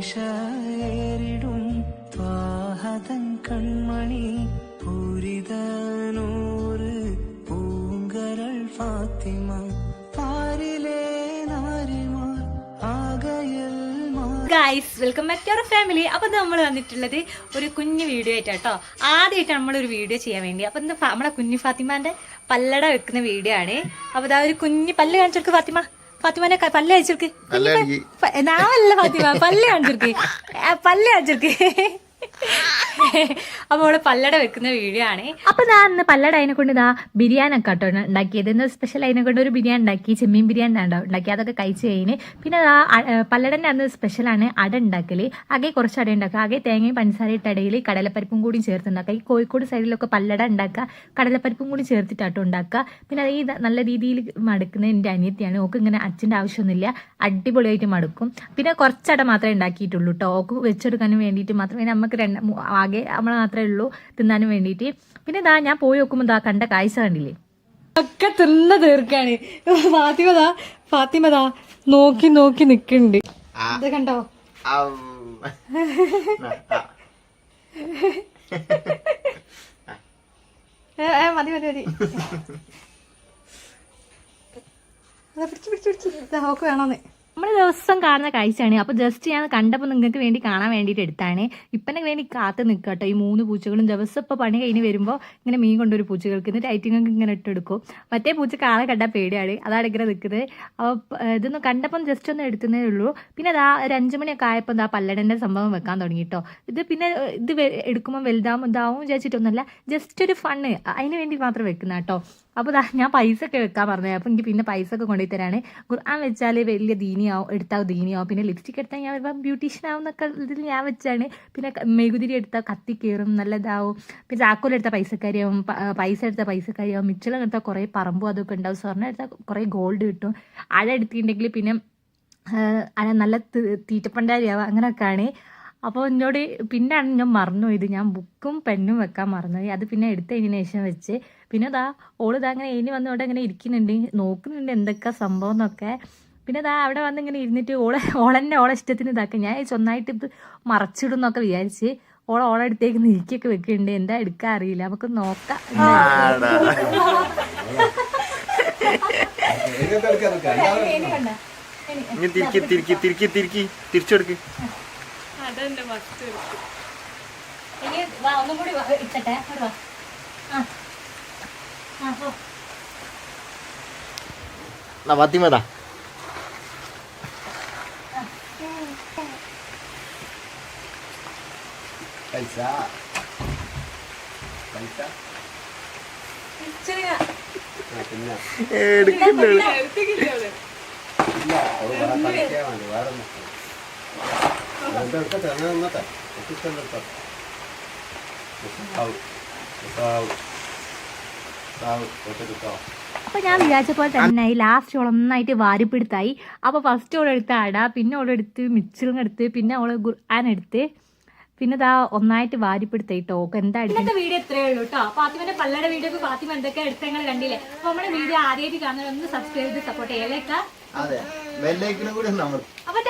നിശയേറിടും ത്വാഹതൻ കൺമണി പൂരിതനൂറ് പൂങ്കരൾ ഫാത്തിമ പാരിലെ നാരിമാർ ആകയൽ. Guys welcome back to our family. അപ്പൊ നമ്മൾ വന്നിട്ടുള്ളത് ഒരു കുഞ്ഞു വീഡിയോ ആയിട്ടാട്ടോ. ആദ്യമായിട്ട് നമ്മളൊരു വീഡിയോ ചെയ്യാൻ വേണ്ടി. അപ്പൊ നമ്മളെ കുഞ്ഞു ഫാത്തിമാന്റെ പല്ലട വെക്കുന്ന വീഡിയോ ആണ്. അപ്പൊ ഇതാ ഒരു കുഞ്ഞു പല്ല് കാണിച്ചെടുക്ക് ഫാത്തിമ. ഫാത്തിമാനെ പല്ല് കാണിച്ചെടുക്ക്. നാവല്ല ഫാത്തിമ, പല്ല് കാണിച്ചെടുക്ക്, പല്ല് കാണിച്ചെടുക്ക്. അപ്പൊ അവള് പല്ലട വെക്കുന്ന വീഡിയോ ആണ്. അപ്പൊ ഞാൻ ഇന്ന് പല്ലട അതിനെ കൊണ്ട് ഇതാ ബിരിയാണി ഒക്കെ കേട്ടോ ഉണ്ടാക്കിയത്. ഇന്ന് സ്പെഷ്യൽ അതിനെ കൊണ്ട് ഒരു ബിരിയാണി ഉണ്ടാക്കി, ചെമ്മീൻ ബിരിയാണി ഉണ്ടാക്കി. അതൊക്കെ കഴിച്ച് കഴിഞ്ഞ് പിന്നെ പല്ലടന്റെ അന്ന് സ്പെഷ്യലാണ് അട ഉണ്ടാക്കല്. ആകെ കുറച്ച് അട ഉണ്ടാക്കുക. ആകെ തേങ്ങയും പഞ്ചസാര ഇട്ട അടയിൽ കടലപ്പരിപ്പും കൂടി ചേർത്തുണ്ടാക്കുക. ഈ കോഴിക്കോട് സൈഡിലൊക്കെ പല്ലട ഉണ്ടാക്കുക കടലപ്പരിപ്പും കൂടി ചേർത്തിട്ടാട്ടോ ഉണ്ടാക്കുക. പിന്നെ അത് ഈ നല്ല രീതിയിൽ മടുക്കുന്നത് എൻ്റെ അനിയത്തിയാണ്. ഓക്ക് ഇങ്ങനെ അച്ഛൻ്റെ ആവശ്യമൊന്നുമില്ല, അടിപൊളിയായിട്ട് മടുക്കും. പിന്നെ കുറച്ചട മാത്രമേ ഉണ്ടാക്കിയിട്ടുള്ളൂ കേട്ടോ. ഓക്ക് വെച്ചെടുക്കാനും വേണ്ടിയിട്ട് മാത്രമേ നമുക്ക് ആകെ നമ്മളെ മാത്രമേ ഉള്ളൂ തിന്നാനും വേണ്ടിയിട്ട്. പിന്നെ ഇതാ ഞാൻ പോയി നോക്കുമ്പോ ഇതാ കണ്ട കാഴ്ച കണ്ടില്ലേ, ഒക്കെ തിന്ന തീർക്കാണ്. ഫാത്തിമതാ നോക്കി നോക്കി നിക്കുന്നുണ്ട്. ഇത് കണ്ടോ? മതി മതി മതി, പിടിച്ച് ഓക്ക് വേണോന്ന്. നമ്മൾ ദിവസം കാണുന്ന കാഴ്ചയാണ്. അപ്പോൾ ജസ്റ്റ് ഞാൻ കണ്ടപ്പോൾ നിങ്ങൾക്ക് വേണ്ടി കാണാൻ വേണ്ടിയിട്ട് എടുത്താണ്. ഇപ്പനെ വേണ്ടി കാത്ത് നിൽക്കട്ടോ. ഈ 3 പൂച്ചകളും ദിവസം ഇപ്പോൾ പണി കഴിഞ്ഞ് വരുമ്പോൾ ഇങ്ങനെ മീൻ കൊണ്ടൊരു പൂച്ചകൾക്ക് എന്നിട്ട് ഐറ്റിങ്ങൾക്ക് ഇങ്ങനെ ഇട്ടെടുക്കും. മറ്റേ പൂച്ചക്ക് ആളെ കണ്ടാൽ പേടിയാണ്, അതാണ് ഇങ്ങനെ നിൽക്കുന്നത്. അപ്പോൾ ഇതൊന്നും കണ്ടപ്പം ജസ്റ്റ് ഒന്ന് എടുത്തതേ ഉള്ളൂ. പിന്നെ അതാ ഒരു 5 മണിയൊക്കെ ആയപ്പോൾ ഇതാ പല്ലടൻ്റെ സംഭവം വെക്കാൻ തുടങ്ങി കേട്ടോ. ഇത് പിന്നെ ഇത് എടുക്കുമ്പോൾ വലുതാവും ഇതാവും വിചാരിച്ചിട്ടൊന്നുമല്ല, ജസ്റ്റ് ഒരു ഫണ്ണ് അതിന് വേണ്ടി മാത്രം വെക്കുന്ന കേട്ടോ. അപ്പോൾ ഞാൻ പൈസ ഒക്കെ വെക്കാൻ പറഞ്ഞത്. അപ്പോൾ എനിക്ക് പിന്നെ പൈസ ഒക്കെ കൊണ്ടുപോയി തരാണ്. ഖുർആൻ വെച്ചാൽ വലിയ ദീനിയാവും, എടുത്താൽ ദീനിയാവും. പിന്നെ ലിപ്സ്റ്റിക് എടുത്താൽ ഞാൻ വരുമ്പോൾ ബ്യൂട്ടീഷ്യൻ ആവും എന്നൊക്കെ ഇതിൽ ഞാൻ വെച്ചാണ്. പിന്നെ മെഴുകുതിരി എടുത്താൽ കത്തി കയറും, നല്ലതാവും. പിന്നെ ചാക്കോൽ എടുത്താൽ പൈസക്കാരിയാവും, പൈസ എടുത്താൽ പൈസക്കാരിയാവും. മിച്ചളം എടുത്താൽ കുറേ പറമ്പും അതൊക്കെ ഉണ്ടാവും. സ്വർണ്ണം എടുത്താൽ കുറേ ഗോൾഡ് കിട്ടും. അഴ എടുത്തിട്ടുണ്ടെങ്കിൽ പിന്നെ അഴ നല്ല തീറ്റപ്പണ്ടാരിയാവും. അങ്ങനെയൊക്കെയാണ്. അപ്പോൾ എന്നോട് പിന്നെയാണ് ഞാൻ മറന്നുപോയത്, ഞാൻ ബുക്കും പെന്നും വെക്കാൻ മറന്നുപോയി. അത് പിന്നെ എടുത്തതിന് ശേഷം വെച്ച് പിന്നെ ഓളിതാ അങ്ങനെ ഇനി വന്നോടെ ഇങ്ങനെ ഇരിക്കുന്നുണ്ട്, നോക്കുന്നുണ്ട് എന്തൊക്കെ സംഭവം എന്നൊക്കെ. പിന്നെ അവിടെ വന്ന് ഇങ്ങനെ ഇരുന്നിട്ട് ഓളെന്നെ ഓളെ ഇഷ്ടത്തിന് ഇതാക്കുക. ഞാൻ ഒന്നായിട്ട് ഇത് മറച്ചിടും എന്നൊക്കെ വിചാരിച്ച് ഓളെടുത്തേക്ക് നീക്കിയൊക്കെ വെക്കുന്നുണ്ട്. എന്താ എടുക്കാൻ അറിയില്ല, നമുക്ക് നോക്കാം. തിരിച്ചെടുക്ക്. ഒന്നും കൂടി ഇട്ടട്ടെ. ഫാത്തിമതാ പൈസ അപ്പൊ ഞാൻ വിചാരിച്ച പോലെ തന്നെ ലാസ്റ്റ് ഓളൊന്നായിട്ട് വാരിപ്പിടുത്തായി. അപ്പൊ ഫസ്റ്റ് ഓളെടുത്ത് അട, പിന്നെ ഓളെടുത്ത് മിച്ചറും എടുത്ത്, പിന്നെ ഓള് ഖുർആൻ എടുത്ത്, പിന്നെ ഇതാ ഒന്നായിട്ട് വാരിപ്പിടുത്തായിട്ടോ. എന്താ ഇന്നത്തെ വീഡിയോ ഇത്രയേ ഉള്ളൂ കേട്ടോ. ഫാത്തിമന്റെ പല്ലട വീഡിയോ ഫാത്തിമ എന്തൊക്കെ എടുത്ത് നിങ്ങൾ കണ്ടില്ലേ. അപ്പൊ നമ്മുടെ വീഡിയോ ആദ്യമായിട്ട് കാണുന്നത് ഒന്ന് സബ്സ്ക്രൈബ് ചെയ്ത് സപ്പോർട്ട് ചെയ്യലേക്കാ. അതെ, ബെല്ലൈക്കനും കൂടി നമ്മൾ. അപ്പൊ